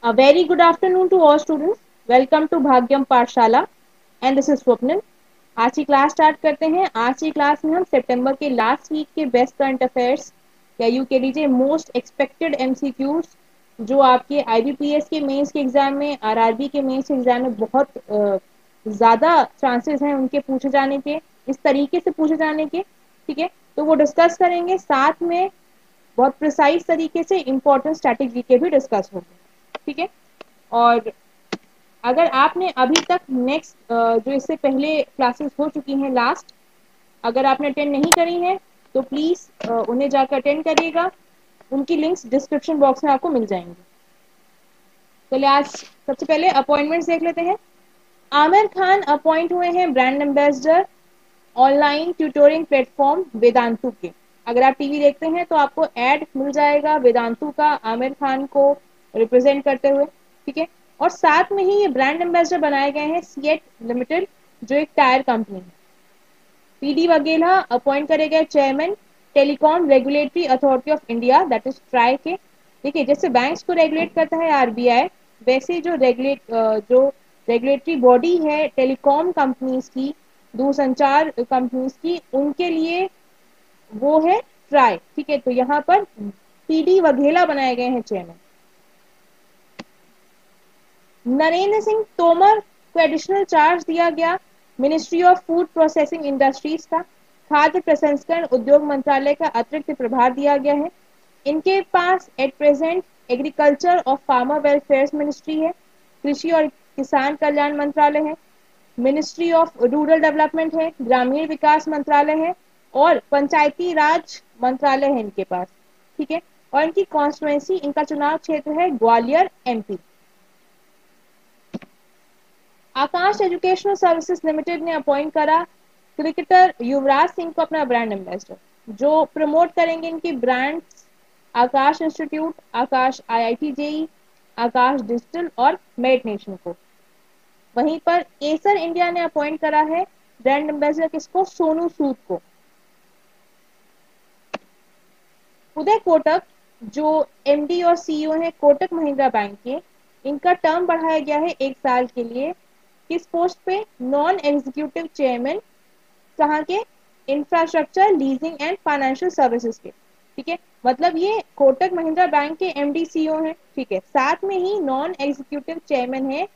A very good afternoon to all students. Welcome to Bhagyam Pathshala and this is Swapnil. आज की class start करते हैं। आज की क्लास में हम सितंबर के लास्ट वीक के बेस्ट करंट अफेयर्स या यूँ कह लीजिए मोस्ट एक्सपेक्टेड एमसीक्यूज जो आपके आईबीपीएस के मेंस के एग्जाम में, आरआरबी के मेंस के एग्जाम में बहुत ज़्यादा चांसेस हैं उनके पूछे जाने के, इस तरीके से पूछे जाने के। ठीक है, तो वो डिस्कस करेंगे। साथ में बहुत प्रिसाइज तरीके से इंपॉर्टेंट स्ट्रैटेजी के भी डिस्कस होंगे। ठीक है, और अगर आपने अभी तक नेक्स्ट जो इससे पहले क्लासेस हो चुकी हैं लास्ट, अगर आपने अटेंड नहीं करी हैं तो प्लीज़ उन्हें जाकर अटेंड करिएगा। उनकी लिंक्स डिस्क्रिप्शन बॉक्स में आपको मिल जाएंगी। चलिए आज सबसे पहले अपॉइंटमेंट्स देख लेते हैं। आमिर खान अपॉइंट हुए हैं brand ambassador online tutoring platform Vedantu के। अगर आप टीवी देखते हैं तो आपको ऐड मिल जाएगा वेदांतु का आमिर खान को रिप्रेजेंट करते हुए। ठीक है, और साथ में ही ये ब्रांड एम्बेसडर बनाए गए हैं सीएट लिमिटेड जो एक टायर कंपनी है। पीडी वघेला अपॉइंट करे गए chairman telecom regulatory authority of India that is try के। देखिए, जैसे बैंक्स को रेगुलेट करता है आरबीआई, वैसे जो रेगुलेटरी बॉडी है टेलीकॉम कंपनीज की, दूरसंचार कंपनीज की, उनके लिए वो है ट्राई। ठीक है, तो यहाँ पर पीडी वघेला बनाए गए हैं चेयरमैन। नरेंद्र सिंह तोमर को एडिशनल चार्ज दिया गया ministry of food processing industries का। खाद्य प्रसंस्करण उद्योग मंत्रालय का अतिरिक्त प्रभार दिया गया है। इनके पास एट प्रेजेंट एग्रीकल्चर और फार्मर वेलफेयर मिनिस्ट्री है, कृषि और किसान कल्याण मंत्रालय है, मिनिस्ट्री ऑफ रूरल डेवलपमेंट है, ग्रामीण विकास मंत्रालय है और पंचायती राज मंत्रालय है इनके पास। ठीक है, और इनकी कॉन्स्टिट्यूएंसी, इनका चुनाव क्षेत्र है ग्वालियर एमपी। आकाश एजुकेशनल सर्विसेज लिमिटेड ने अपॉइंट करा क्रिकेटर युवराज सिंह को अपना ब्रांड एम्बेसडर, जो प्रमोट करेंगे इनकी ब्रांड्स आकाश इंस्टीट्यूट, आकाश आईआईटी जेई, आकाश डिजिटल और मेड नेशन को। वहीं पर एसर इंडिया ने अपॉइंट करा है ब्रांड एम्बेसडर किसको, सोनू सूद को। उदय कोटक जो एमडी और सीईओ हैं कोटक महिंद्रा बैंक के, इनका टर्म बढ़ाया गया है 1 साल के लिए। किस पोस्ट पे, नॉन एग्जीक्यूटिव चेयरमैन, कहाँ के, infrastructure leasing and financial services के। ठीक है, मतलब ये कोटक महिंद्रा बैंक के एमडी सीईओ हैं। ठीक है, साथ में ही नॉन एग्जीक्यूटिव चेयरमैन है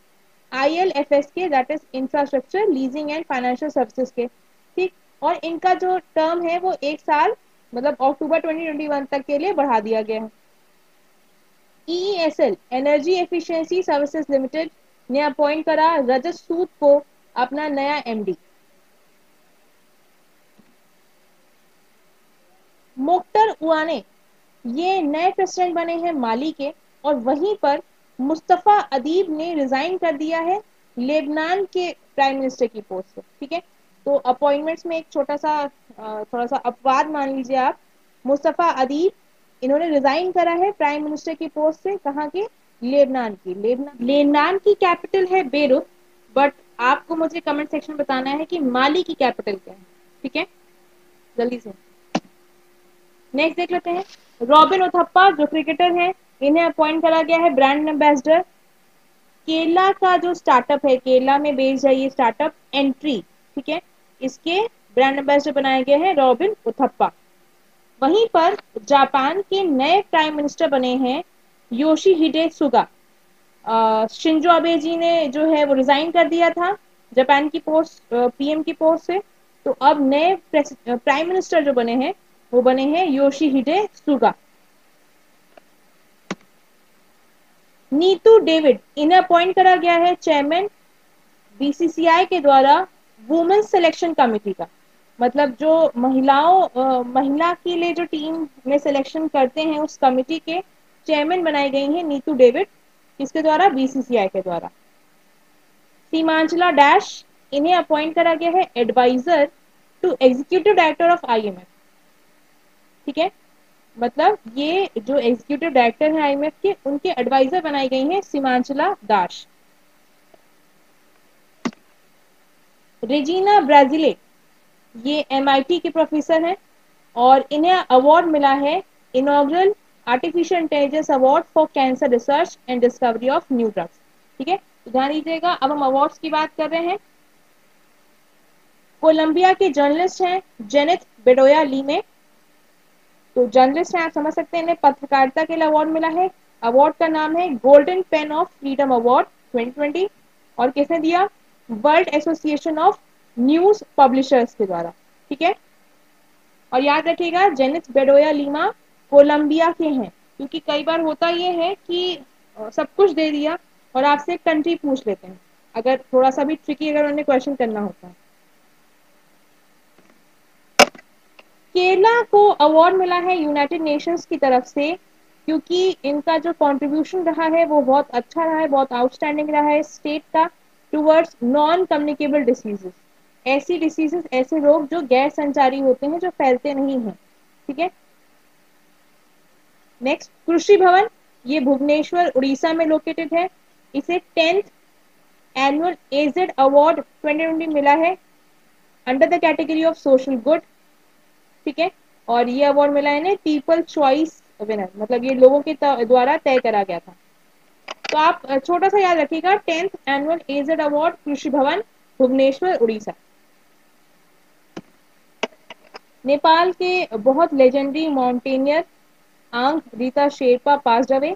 आईएलएफएस के, that is infrastructure leasing and financial services के। ठीक, और इनका जो टर्म है वो 1 साल मतलब अक्टूबर 2021 तक के लिए बढ़ा दिया गया है। EESL energy efficiency services limited ने अपॉइंट करा रजत सूद को अपना नया एमडी। मोख्तर उआने ये नए प्रेसिडेंट बने हैं माली के, और वहीं पर मुस्तफा अदीब ने रिजाइन कर दिया है लेबनान के प्राइम मिनिस्टर की पोस्ट से। ठीक है, तो अपॉइंटमेंट्स में एक छोटा सा थोड़ा सा अपवाद मान लीजिए आप। मुस्तफा अदीब इन्होंने रिजाइन करा है प्राइम मिनिस्टर की पोस्ट से, कहाँ की, लेबनान की। लेबनान की कैपिटल है बेरूत, बट आपको मुझे कमेंट सेक्शन में बताना है कि माली की कैपिटल क्या है। ठीक है, जल्दी से नेक्स्ट देख लेते हैं। रॉबिन उथप्पा जो क्रिकेटर हैं, इन्हें अपॉइंट करा गया है ब्रांड एम्बेसडर। केरला का जो स्टार्टअप है, केरला में बेस्ड है ये स्टार्टअप एंट्री। ठीक है, इसके ब्रांड एम्बेसडर बनाए गए हैं रॉबिन उथप्पा। वहीं पर जापान के नए प्राइम मिनिस्टर बने हैं योशिहिडे सुगा। शिंजो अबे जी ने जो है वो रिजाइन कर दिया था जापान की पोस्ट, पीएम की पोस्ट से। तो अब नए प्राइम मिनिस्टर जो बने हैं वो बने हैं योशिहिडे सुगा। नीतू डेविड इन्हें अपॉइंट करा गया है चेयरमैन बीसीसीआई के द्वारा वुमेन्स सिलेक्शन कमेटी का। मतलब जो महिला के लिए जो टीम में सिलेक्शन करते हैं उस कमेटी के चेयरमैन बनाई गई हैं नीतू डेविड, किसके द्वारा, बीसीसीआई के द्वारा। सीमांचला डैश इन्हें अपॉइंट करा गया है advisor to executive director of IMF. ठीक है, मतलब ये जो एग्जीक्यूटिव डायरेक्टर हैं आईएमएफ के, उनके एडवाइजर बनाई गई हैं सीमांचला दास। रेजिना ब्राजिले ये एमआईटी के प्रोफेसर हैं और इन्हें अवार्ड मिला है inaugural artificial intelligence award for cancer research and discovery of new drugs. ठीक है, तो ध्यान दीजिएगा। अब हम अवार्ड्स की बात कर रहे हैं। कोलंबिया के जर्नलिस्ट हैं जेनिथ बेडोया लीमे। तो जर्नलिस्ट हैं, आप समझ सकते हैं, इन्हें पत्रकारिता के लिए अवार्ड मिला है। अवार्ड का नाम है golden pain of freedom award 2020। और किसने दिया? World association of news publishers के द्वारा। ठीक है, और याद रखिएगा जेनिथ बेडोया लीमा कोलंबिया के हैं, क्योंकि कई बार होता ये है कि सब कुछ दे दिया और आपसे कंट्री पूछ लेते हैं, अगर थोड़ा सा भी ट्रिकी अगर उन्हें क्वेश्चन करना होता है। केरला को अवार्ड मिला है यूनाइटेड नेशंस की तरफ से, क्योंकि इनका जो कंट्रीब्यूशन रहा है वो बहुत अच्छा रहा है, बहुत आउटस्टैंडिंग रहा है स्टेट का टुवर्ड्स नॉन कम्युनिकेबल डिसीजेस। ऐसी डिसीजेस, ऐसे रोग जो गैर संचारी होते हैं, जो फैलते नहीं हैं। ठीक है, नेक्स्ट कृषि भवन, ये भुवनेश्वर उड़ीसा में लोकेटेड है। इसे 10th एनुअल एजेड अवार्ड 2020 मिला है under the category of social good. ठीक है, और ये अवार्ड मिला है इन्हें पीपल चॉइस विनर, मतलब ये लोगों के द्वारा तय करा गया था। तो आप छोटा सा याद रखिएगा, 10th एनुअल एजेड अवार्ड कृषि भवन भुवनेश्वर उड़ीसा। नेपाल के बहुत लेजेंडरी माउंटेनियर आंग रीता शेरपा पास अवे।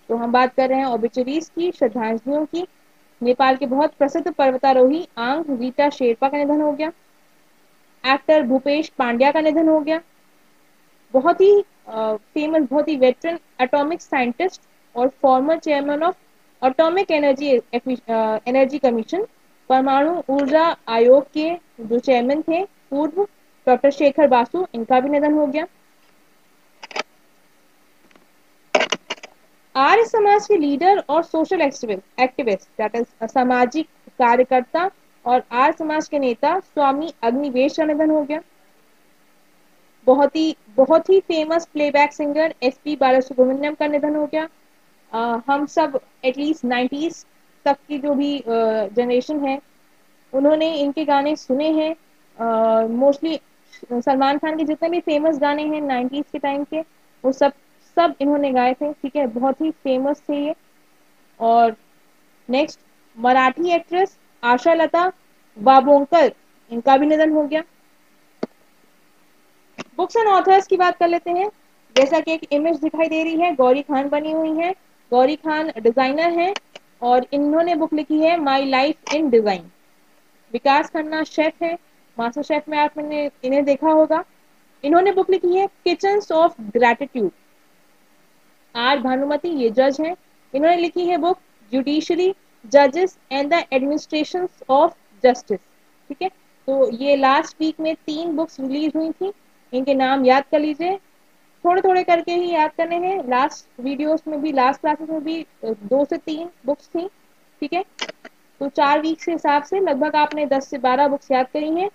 तो हम बात कर रहे हैं ओबिचुरीज की, श्रद्धांजलियों की। नेपाल के बहुत प्रसिद्ध पर्वतारोही आंग रीता शेरपा का निधन हो गया। एक्टर भूपेश पांड्या का निधन हो गया। बहुत ही फेमस, बहुत ही वेटरन एटॉमिक साइंटिस्ट और former chairman of atomic energy commission, परमाणु ऊर्जा आयोग के जो चेयरमैन थे पूर्व, डॉक्टर शेखर बासु, इनका भी निधन हो गया। आर्य समाज के लीडर और सोशल एक्टिविस्ट दैट इज सामाजिक कार्यकर्ता और आर्य समाज के नेता स्वामी अग्निवेश का निधन हो गया। बहुत ही famous playback singer SP Balasubrahmanyam का निधन हो गया। हम सब एटलीस्ट 90s तक की जो भी जनरेशन है, उन्होंने इनके गाने सुने हैं। मोस्टली सलमान खान के जितने भी फेमस गाने हैं 90s के टाइम के, वो सब सब इन्होंने गाए थे। ठीक है, बहुत ही फेमस थे ये। और नेक्स्ट, मराठी एक्ट्रेस आशा लता बाबोंकर, इनका भी निधन हो गया। बुक्स एंड ऑथर्स की बात कर लेते हैं। जैसा कि एक इमेज दिखाई दे रही है, गौरी खान बनी हुई है। गौरी खान डिजाइनर हैं और इन्होंने बुक लिखी है my life in design. Vikas Khanna chef है, मास्टर शेफ में आपने इन्हें देखा होगा। इन्होंने बुक लिखी है kitchens of gratitude. R Bhanumathi, ये जज हैं, इन्होंने लिखी है बुक जुडिशरी जजेस and the administration of justice. ठीक है, तो ये लास्ट वीक में 3 बुक्स रिलीज हुई थी, इनके नाम याद कर लीजिए। थोड़े थोड़े करके ही याद करने हैं, लास्ट वीडियोस में भी, लास्ट क्लासेस में भी 2 से 3 बुक्स थी। ठीक है, तो 4 वीक्स के हिसाब से लगभग आपने 10 से 12 बुक्स याद करी हैं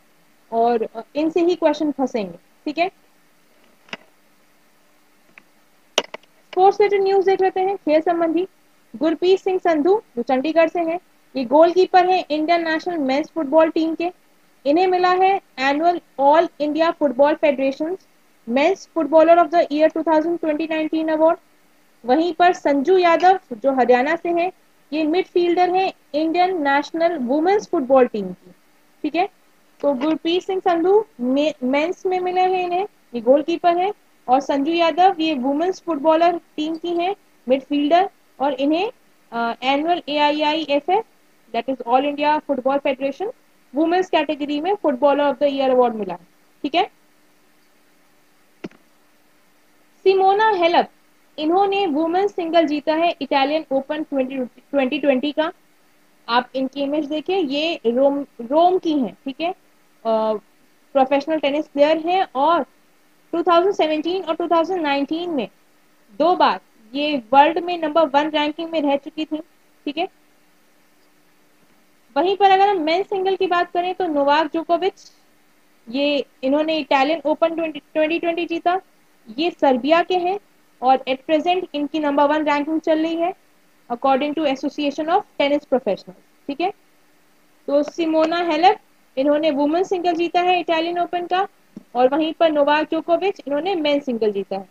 और इनसे ही क्वेश्चन फंसेंगे। ठीक है, स्पोर्ट्स रिलेटेड न्यूज देख लेते हैं, खेल संबंधी। गुरप्रीत सिंह संधू जो चंडीगढ़ से हैं, ये गोलकीपर है Indian national men's football team के। इन्हें मिला है annual all India football federation men's footballer of the year 2019 award. वहीं पर संजू यादव जो हरियाणा से हैं, ये मिडफील्डर हैं Indian national women's football team की। ठीक है, तो गुरप्रीत सिंह संधू मेंस में मिले हैं इन्हें, ये गोलकीपर है, और संजू यादव ये वुमेन्स फुटबॉलर टीम की हैं, मिडफील्डर, और इन्हें annual AIIFF that is all India football federation women's category में footballer of the year award मिला है। ठीक है, सिमोना हेलप, इन्होंने वुमेन्स सिंगल जीता है इटालियन ओपन 2020 का। आप इनकी इमेज देखिए, ये रोम की हैं। ठीक है, प्रोफेशनल टेनिस प्लेयर हैं और 2017 और 2019 में 2 बार ये वर्ल्ड में नंबर 1 रैंकिंग में रह चुकी थी। ठीक है, वहीं पर अगर हम मेन सिंगल की बात करें तो नोवाक जोकोविच, ये इन्होंने इटालियन ओपन 2020 जीता। ये सर्बिया के हैं और एट प्रेजेंट इनकी नंबर 1 रैंकिंग चल रही है according to association of tennis professional. ठीक है, तो सिमोना हेलेप, इन्होंने वुमेन सिंगल जीता है इटालियन ओपन का, और वहीं पर नोवाक जोकोविच, इन्होंने मेन सिंगल जीता है।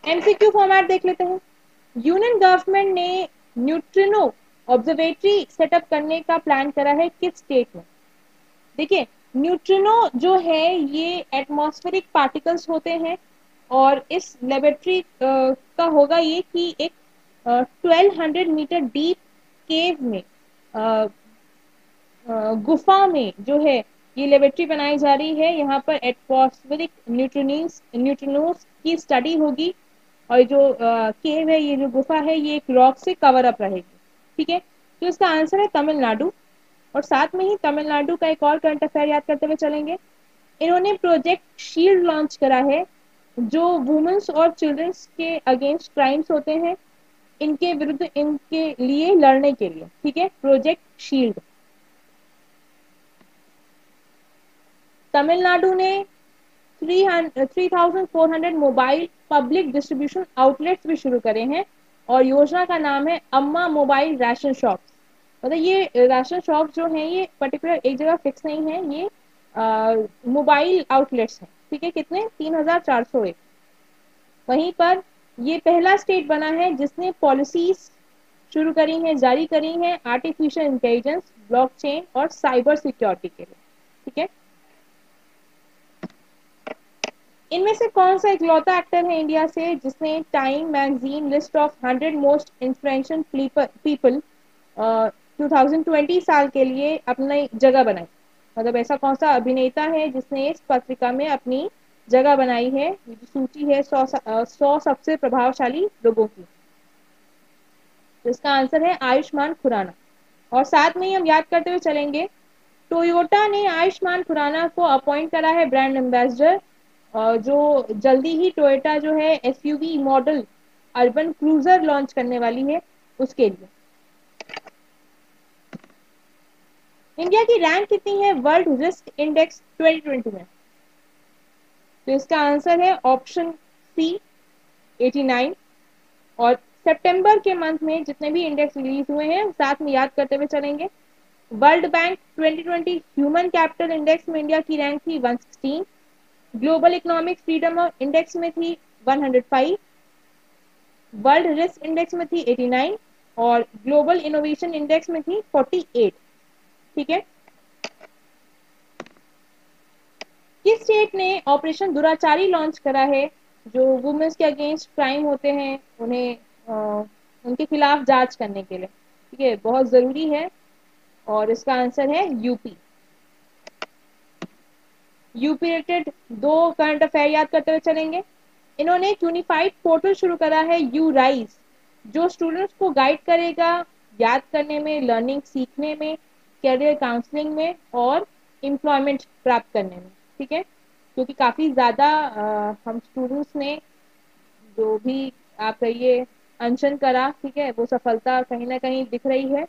एमसीक्यू फॉर्मेट देख लेते हैं। यूनियन गवर्नमेंट ने न्यूट्रिनो ऑब्जर्वेटरी सेटअप करने का प्लान करा है किस स्टेट में? देखिए, न्यूट्रिनो जो है ये एटमॉस्फेरिक पार्टिकल्स होते हैं और इस लेबोरेटरी का होगा ये कि एक 1200 मीटर डीप केव में, गुफा में जो है ये लेबोरेटरी बनाई जा रही है। यहाँ पर एटमॉस्फेरिक न्यूट्रिनोस की स्टडी होगी और जो केव है, ये जो गुफा है, ये एक रॉक से कवर अप रहेगी। ठीक है, तो इसका आंसर है तमिलनाडु। और साथ में ही तमिलनाडु का एक और करंट अफेयर याद करते हुए चलेंगे। इन्होंने प्रोजेक्ट शील्ड लॉन्च करा है जो वुमेन्स और चिल्ड्रंस के अगेंस्ट क्राइम्स होते हैं इनके विरुद्ध, इनके लिए लड़ने के लिए। ठीक है, प्रोजेक्ट शील्ड। तमिलनाडु ने 3,400 मोबाइल पब्लिक डिस्ट्रीब्यूशन आउटलेट्स भी शुरू करे हैं और योजना का नाम है अम्मा मोबाइल राशन शॉप। मतलब ये राशन शॉप जो है ये पर्टिकुलर एक जगह फिक्स नहीं है, ये मोबाइल आउटलेट्स हैं। ठीक है, कितने? 3,401। वहीं पर ये पहला स्टेट बना है जिसने पॉलिसीज शुरू करी हैं, जारी करी हैं आर्टिफिशियल इंटेलिजेंस, ब्लॉकचेन और साइबर सिक्योरिटी के लिए। ठीक है, इनमें से कौन सा इकलौता एक्टर है इंडिया से जिसने time magazine list of 100 most influential people 2020 साल के लिए अपनी जगह बनाई? मतलब ऐसा कौन सा अभिनेता है जिसने इस पत्रिका में अपनी जगह बनाई है? ये जो सूची है 100 सबसे प्रभावशाली लोगों की, तो इसका आंसर है आयुष्मान खुराना। और साथ में ही हम याद करते हुए चलेंगे, टोयोटा ने आयुष्मान खुराना को अपॉइंट करा है ब्रांड एम्बेसडर, जो जल्दी ही टोयोटा जो है SUV model urban cruiser launch करने वाली है उसके लिए। इंडिया की रैंक कितनी है वर्ल्ड रिस्क इंडेक्स 2020 में? तो इसका आंसर है ऑप्शन सी, 89। और सितंबर के मंथ में जितने भी इंडेक्स रिलीज हुए हैं साथ में याद करते हुए चलेंगे। World bank 2020 human capital index में इंडिया की रैंक थी 116, ग्लोबल इकोनॉमिक फ्रीडम इंडेक्स में थी 105, वर्ल्ड रिस्क इंडेक्स में थी 89 और ग्लोबल इनोवेशन इंडेक्स में थी 48। ठीक है, किस स्टेट ने ऑपरेशन दुराचारी लॉन्च करा है जो वुमेन्स के अगेंस्ट क्राइम होते हैं उन्हें उनके खिलाफ जांच करने के लिए? ठीक है, बहुत जरूरी है और इसका आंसर है यूपी। यूपी रिलेटेड दो करंट अफेयर याद करते हुए चलेंगे। इन्होंने एक यूनिफाइड पोर्टल शुरू करा है यू राइज, जो स्टूडेंट्स को गाइड करेगा याद करने में, लर्निंग सीखने में, कैरियर काउंसलिंग में और एम्प्लॉयमेंट प्राप्त करने में। ठीक है, क्योंकि काफी ज्यादा हम स्टूडेंट्स ने जो भी आप कहिए अनशन करा, ठीक है, वो सफलता कहीं ना कहीं दिख रही है।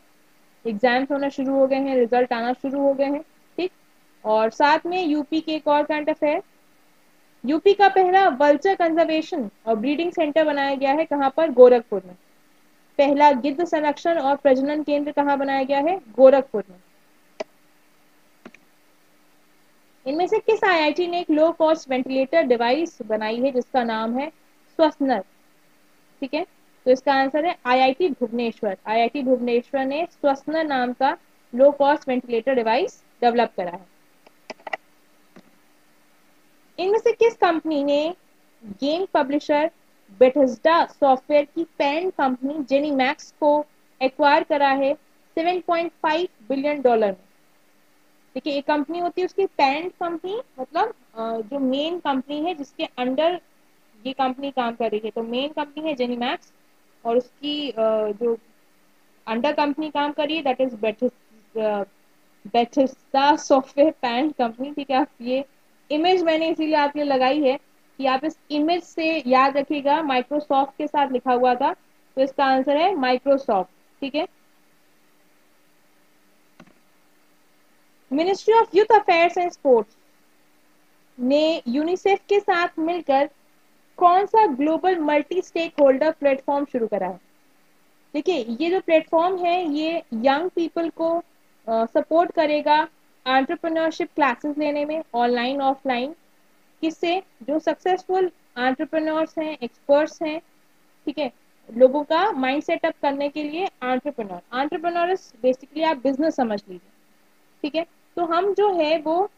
एग्जाम्स होना शुरू हो गए हैं, रिजल्ट आना शुरू हो गए हैं। ठीक, और साथ में यूपी के एक और करंट अफेयर, यूपी का पहला वल्चर कंजर्वेशन और ब्रीडिंग सेंटर बनाया गया है कहाँ पर? गोरखपुर में। पहला गिद्ध संरक्षण और प्रजनन केंद्र कहाँ बनाया गया है? गोरखपुर में। इनमें से किस आईआईटी ने एक लो कॉस्ट वेंटिलेटर डिवाइस बनाई है जिसका नाम है स्वसनर? ठीक है, तो इसका आंसर है आईआईटी भुवनेश्वर। आईआईटी भुवनेश्वर ने स्वसनर नाम का low cost ventilator device develop करा है। इनमें से किस कंपनी ने गेम पब्लिशर बेथेस्डा सॉफ्टवेयर की पेरेंट कंपनी जेनीमैक्स को एक्वायर करा है 7.5 बिलियन डॉलर में? देखिए, एक कंपनी होती है उसकी पेरेंट कंपनी, मतलब जो मेन कंपनी है जिसके अंडर ये कंपनी काम कर रही है, तो मेन कंपनी है जेनीमैक्स और उसकी जो अंडर कंपनी काम कर रही है that is Bethesda software parent company. ठीक है, आप ये इमेज मैंने इसीलिए आपके लिए लगाई है कि आप इस इमेज से याद रखिएगा, माइक्रोसॉफ्ट के साथ लिखा हुआ था, तो इसका आंसर है माइक्रोसॉफ्ट। ठीक है, ministry of youth affairs and sports ने यूनिसेफ के साथ मिलकर कौन सा global multi stake holder platform शुरू करा है? देखिए, ये जो प्लेटफॉर्म है ये यंग पीपल को सपोर्ट करेगा एंटरप्रेन्योरशिप क्लासेस लेने में, ऑनलाइन ऑफलाइन। किससे? जो सक्सेसफुल एंटरप्रेन्योर्स हैं, एक्सपर्ट्स हैं, ठीक है। लोगों का माइंड सेटअप करने के लिए एंटरप्रेन्योर बेसिकली आप बिजनेस समझ लीजिए, ठीक है। तो हम जो है वो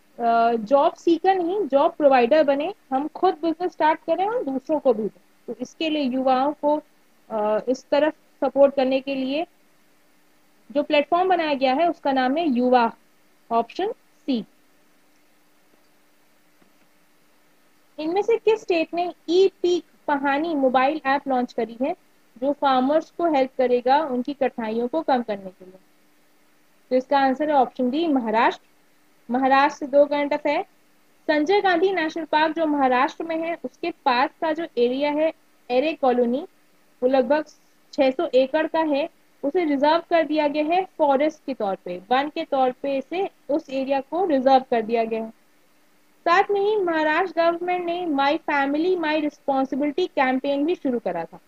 जॉब सीकर नहीं, जॉब प्रोवाइडर बने, हम खुद बिजनेस स्टार्ट करें और दूसरों को भी दें। तो इसके लिए युवाओं को इस तरफ सपोर्ट करने के लिए जो प्लेटफॉर्म बनाया गया है उसका नाम है युवा, ऑप्शन सी। इनमें से किस स्टेट ने ई Peek Pahani mobile app launch करी है जो फार्मर्स को हेल्प करेगा उनकी कठिनाइयों को कम करने के लिए? तो इसका आंसर है ऑप्शन डी, महाराष्ट्र। महाराष्ट्र से दो current affair. Sanjay Gandhi national park जो महाराष्ट्र में है उसके पास का जो एरिया है एरे कॉलोनी, वो लगभग 600 एकड़ का है। उसे रिजर्व कर दिया गया है फॉरेस्ट के तौर पे, वन के तौर पे से उस एरिया को रिजर्व कर दिया गया है। साथ में ही महाराष्ट्र गवर्नमेंट ने my family my responsibility campaign भी शुरू करा था।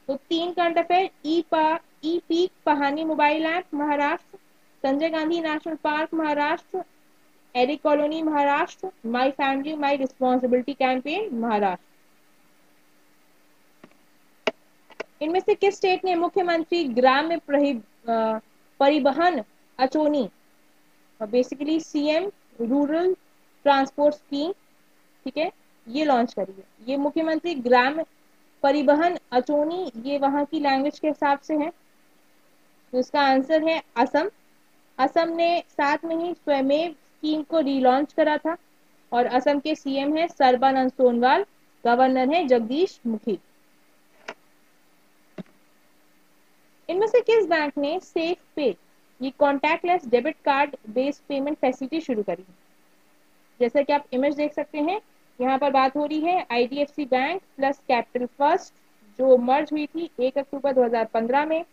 तो तीन current affair, E Peek Pahani mobile app Maharashtra, Sanjay Gandhi national park Maharashtra, Aarey colony Maharashtra, my family my responsibility campaign Maharashtra. इनमें से किस स्टेट ने मुख्यमंत्री ग्राम्य परिवहन अचोनी, basically CM rural transport scheme, ठीक है, ये लॉन्च करी है? ये मुख्यमंत्री ग्राम परिवहन अचोनी, ये वहां की लैंग्वेज के हिसाब से है। तो इसका आंसर है असम। असम ने साथ में ही स्वयमेव स्कीम को रीलॉन्च करा था और असम के सीएम है सर्बानंद सोनोवाल, गवर्नर है जगदीश मुखी। इनमें से किस बैंक ने सेफ पे, ये contactless debit card based payment facility शुरू करी है? जैसा कि आप इमेज देख सकते हैं, यहाँ पर बात हो रही है IDFC bank plus capital first जो मर्ज हुई थी 1 अक्टूबर 2015 में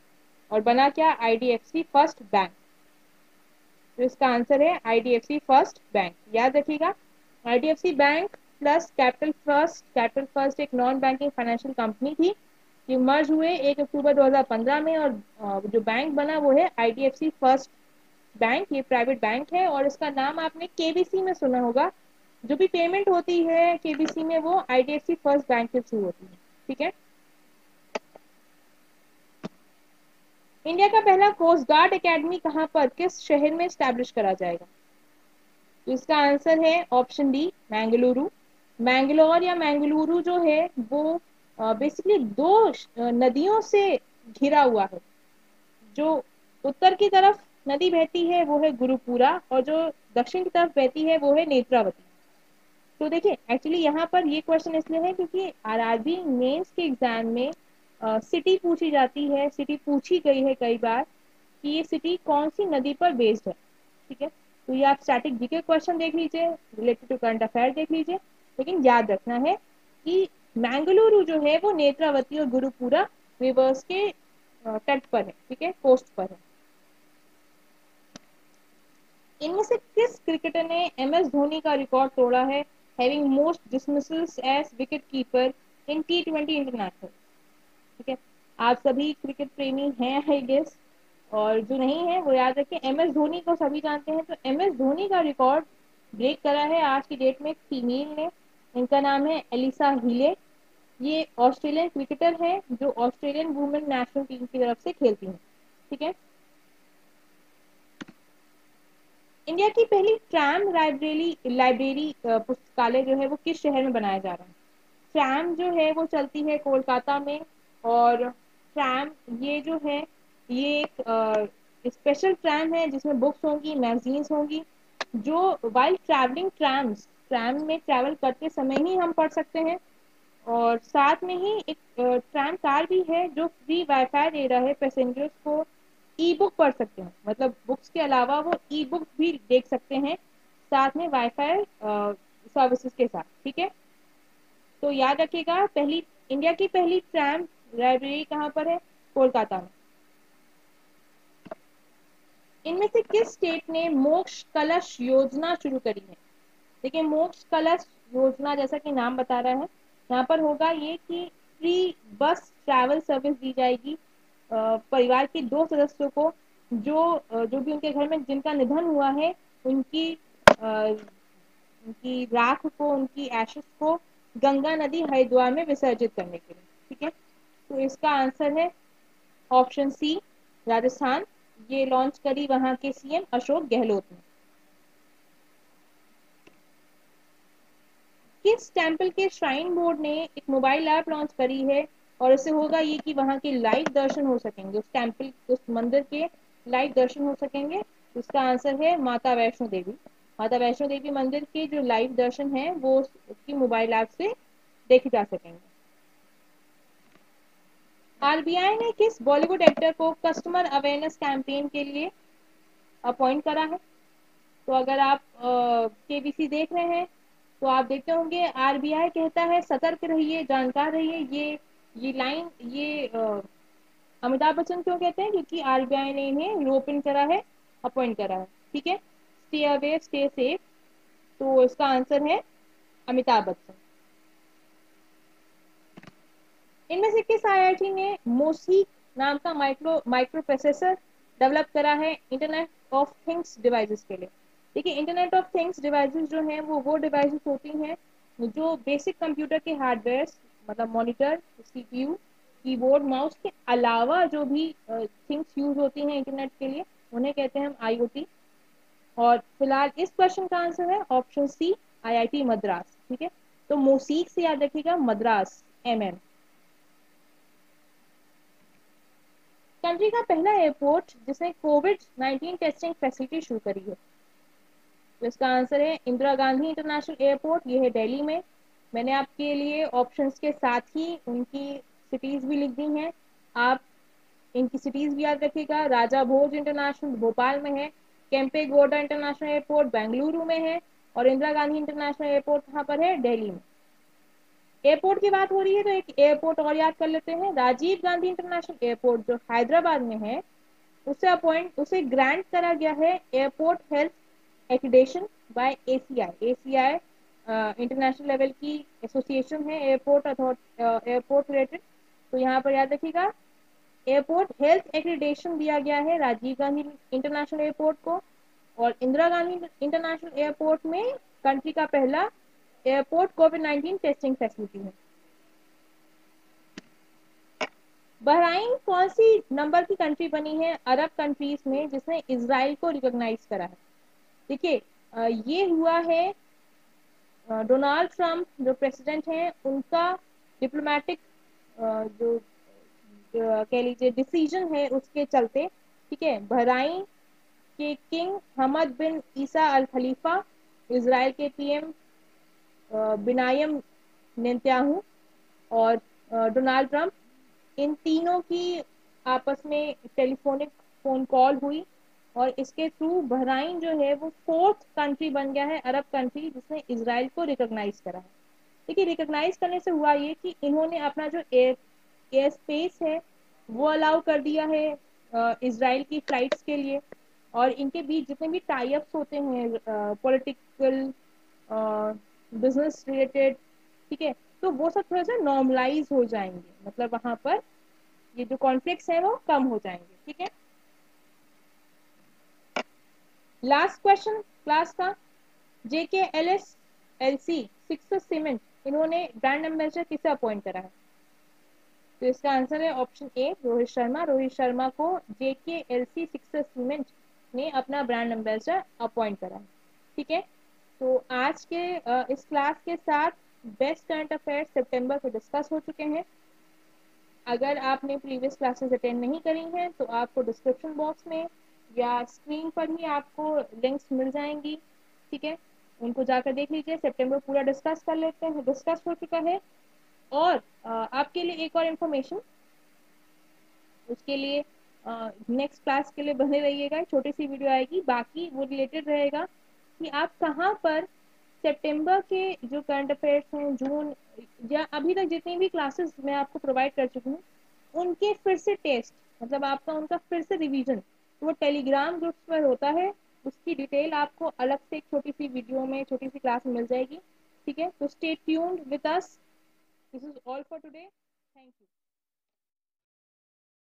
और बना क्या, आईडीएफसी फर्स्ट बैंक। तो इसका आंसर है आईडीएफसी फर्स्ट बैंक, याद रखिएगा। IDFC bank plus capital first एक नॉन बैंकिंग फाइनेंशियल कंपनी थी, ये मर्ज हुए 1 अक्टूबर 2015 में और जो बैंक बना वो है आईडीएफसी फर्स्ट बैंक। ये प्राइवेट बैंक है और इसका नाम आपने केबीसी में सुना होगा। जो भी पेमेंट होती है केबीसी में वो आईडीएफसी फर्स्ट बैंक के थ्रू होती है, ठीक है। इंडिया का पहला कोस्ट गार्ड एकेडमी कहाँ पर, किस शहर में स्टैब्लिश करा जाएगा? तो इसका आंसर है ऑप्शन डी, मैंगलुरु। मैंगलोर या मैंगलुरु जो है वो बेसिकली दो नदियों से घिरा हुआ है। जो उत्तर की तरफ नदी बहती है वो है गुरुपुरा और जो दक्षिण की तरफ बहती है वो है नेत्रावती। तो देखिए एक्चुअली यहाँ पर ये क्वेश्चन इसलिए है क्योंकि आरआरबी मेंस के एग्जाम में सिटी पूछी जाती है, सिटी पूछी गई है कई बार कि ये सिटी कौन सी नदी पर बेस्ड है, ठीक है। तो ये आप स्टैटिक जीके क्वेश्चन देख लीजिए, रिलेटेड टू करंट अफेयर देख लीजिए, लेकिन याद रखना है कि मैंगलुरु जो है वो नेत्रावती और गुरुपुरा रिवर्स के तट पर है, ठीक है, कोस्ट पर है। इनमें से किस क्रिकेटर ने एमएस धोनी का रिकॉर्ड तोड़ा है having most dismissals as wicket keeper in टी20 इंटरनेशनल? ठीक है, आप सभी क्रिकेट प्रेमी हैं आई गेस, और जो नहीं है वो याद रखें एमएस धोनी को सभी जानते हैं। तो एमएस धोनी का रिकॉर्ड ब्रेक करा है आज की डेट में एक फीमेल ने, इनका नाम है एलिसा हीले। ये ऑस्ट्रेलियन क्रिकेटर है जो ऑस्ट्रेलियन वुमेन नेशनल टीम की तरफ से खेलती हैं, ठीक है। इंडिया की पहली ट्रैम लाइब्रेरी पुस्तकालय जो है वो किस शहर में बनाया जा रहा है? ट्रैम जो है वो चलती है कोलकाता में और ट्रैम ये जो है ये एक स्पेशल ट्रैम है जिसमें बुक्स होंगी, मैगजीन्स होंगी, जो वाइल ट्रैवलिंग ट्रैम में ट्रैवल करते समय ही हम पढ़ सकते हैं। और साथ में ही एक ट्रैम कार भी है जो फ्री वाईफाई दे रहा है पैसेंजर्स को, ई बुक पढ़ सकते हैं, मतलब बुक्स के अलावा वो ई बुक भी देख सकते हैं साथ में वाईफाई सर्विसेज के साथ, ठीक है। तो याद रखिएगा पहली इंडिया की पहली ट्रैम लाइब्रेरी कहाँ पर है, कोलकाता में। इनमें से किस स्टेट ने मोक्ष कलश योजना शुरू करी है? देखिए मोक्ष कलश योजना जैसा कि नाम बता रहा है, यहाँ पर होगा ये कि फ्री बस ट्रैवल सर्विस दी जाएगी परिवार के दो सदस्यों को जो भी उनके घर में जिनका निधन हुआ है उनकी अ, उनकी राख को, उनकी एशेस को गंगा नदी हरिद्वार में विसर्जित करने के लिए। ठीक है, तो इसका आंसर है ऑप्शन सी राजस्थान। ये लॉन्च करी वहां के सीएम अशोक गहलोत ने। किस टेम्पल के श्राइन बोर्ड ने एक मोबाइल ऐप लॉन्च करी है, और इससे होगा ये कि वहां के लाइव दर्शन हो सकेंगे, उस टेम्पल उस मंदिर के लाइव दर्शन हो सकेंगे। इसका आंसर है माता वैष्णो देवी। माता वैष्णो देवी मंदिर के जो लाइव दर्शन है वो उसकी मोबाइल ऐप से देखे जा सकेंगे। आरबीआई ने किस बॉलीवुड एक्टर को कस्टमर अवेयरनेस कैंपेन के लिए अपॉइंट करा है? तो अगर आप केबीसी देख रहे हैं तो आप देखते होंगे आरबीआई कहता है सतर्क रहिए, जानकार रहिए। ये लाइन ये अमिताभ बच्चन क्यों कहते हैं? क्योंकि आरबीआई ने इन्हें रोपिन करा है, अपॉइंट करा है। ठीक है, स्टे अवे स्टे सेफ। तो इसका आंसर है अमिताभ बच्चन। इनमें से किस आईआईटी ने मोसीक नाम का माइक्रो प्रोसेसर डेवलप करा है इंटरनेट ऑफ थिंग्स डिवाइसेस के लिए? देखिए, इंटरनेट ऑफ थिंग्स डिवाइसेस जो हैं वो डिवाइसेस होती हैं जो बेसिक कंप्यूटर के हार्डवेयर, मतलब मॉनिटर, सीपीयू, कीबोर्ड, माउस के अलावा जो भी थिंग्स यूज होती हैं इंटरनेट के लिए, उन्हें कहते हैं हम आईओटी। और फिलहाल इस क्वेश्चन का आंसर है ऑप्शन सी आईआईटी मद्रास। ठीक है, तो मोसीक से याद रखिएगा मद्रास, एमएम। कंट्री का पहला एयरपोर्ट जिसने कोविड 19 टेस्टिंग फैसिलिटी शुरू करी है? तो इसका आंसर है इंदिरा गांधी इंटरनेशनल एयरपोर्ट। ये है दिल्ली में। मैंने आपके लिए ऑप्शंस के साथ ही उनकी सिटीज भी लिख दी हैं। आप इनकी सिटीज भी याद रखिएगा। राजा भोज इंटरनेशनल भोपाल में है, केम्पे गौडा इंटरनेशनल एयरपोर्ट बेंगलुरु में है, और इंदिरा गांधी इंटरनेशनल एयरपोर्ट कहाँ पर है? दिल्ली में। एयरपोर्ट की बात हो रही है तो एक एयरपोर्ट और याद कर लेते हैं, राजीव गांधी इंटरनेशनल एयरपोर्ट जो हैदराबाद में है। उसे ग्रांट करा गया है airport health accreditation by ACI. ACI international level की एसोसिएशन है एयरपोर्ट रिलेटेड। तो यहाँ पर याद रखिएगा एयरपोर्ट हेल्थ एक्रीडेशन दिया गया है राजीव गांधी इंटरनेशनल एयरपोर्ट को। और इंदिरा गांधी इंटरनेशनल एयरपोर्ट में कंट्री का पहला एयरपोर्ट कोविड 19 टेस्टिंग फैसिलिटी है। बहराइन कौन सी नंबर की कंट्री बनी है अरब कंट्रीज में जिसने इसराइल को रिकॉग्नाइज करा है? देखिए, ये हुआ है डोनाल्ड ट्रंप जो प्रेसिडेंट हैं उनका डिप्लोमेटिक जो कह लीजिए डिसीजन है उसके चलते। ठीक है, बहराइन के किंग हमद बिन ईसा अल खलीफा, इसराइल के पीएम बिनायम नेतन्याहू और डोनाल्ड ट्रंप, इन तीनों की आपस में टेलीफोनिक फोन कॉल हुई और इसके थ्रू बहराइन जो है वो फोर्थ कंट्री बन गया है अरब कंट्री जिसने इसराइल को रिकॉग्नाइज करा है। देखिए, रिकॉग्नाइज करने से हुआ ये कि इन्होंने अपना जो एयर स्पेस है वो अलाउ कर दिया है इसराइल की फ्लाइट्स के लिए। और इनके बीच जितने भी टाई अप्स होते हैं पॉलिटिकल, बिजनेस रिलेटेड, ठीक है, तो वो सब थोड़ा सा नॉर्मलाइज हो जाएंगे, मतलब वहां पर ये जो कॉन्फ्लिक्ट्स है वो कम हो जाएंगे। ठीक है, लास्ट क्वेश्चन क्लास का। JK L S L C six cement इन्होंने ब्रांड एम्बेसडर किसे अपॉइंट करा है? तो इसका आंसर है ऑप्शन ए रोहित शर्मा। रोहित शर्मा को JK L C six cement ने अपना ब्रांड एम्बेसडर अपॉइंट करा है। ठीक है, तो आज के इस क्लास के साथ बेस्ट करंट अफेयर्स सितंबर के डिस्कस हो चुके हैं। अगर आपने प्रीवियस क्लासेस अटेंड नहीं करी हैं तो आपको डिस्क्रिप्शन बॉक्स में या स्क्रीन पर ही आपको लिंक्स मिल जाएंगी। ठीक है, उनको जाकर देख लीजिए। सितंबर पूरा डिस्कस कर लेते हैं, डिस्कस हो चुका है। और आपके लिए एक और इन्फॉर्मेशन, उसके लिए नेक्स्ट क्लास के लिए बने रहिएगा। छोटी सी वीडियो आएगी, बाकी वो रिलेटेड रहेगा कि आप कहाँ पर सितंबर के जो करंट अफेयर्स हैं जून या अभी तक जितनी भी क्लासेस मैं आपको प्रोवाइड कर चुकी हूँ उनके फिर से टेस्ट, मतलब आपका उनका फिर से रिवीजन वो टेलीग्राम ग्रुप्स पर होता है। उसकी डिटेल आपको अलग से एक छोटी सी वीडियो में छोटी सी क्लास में मिल जाएगी। ठीक है, तो stay tuned with us. This is all for today. Thank you.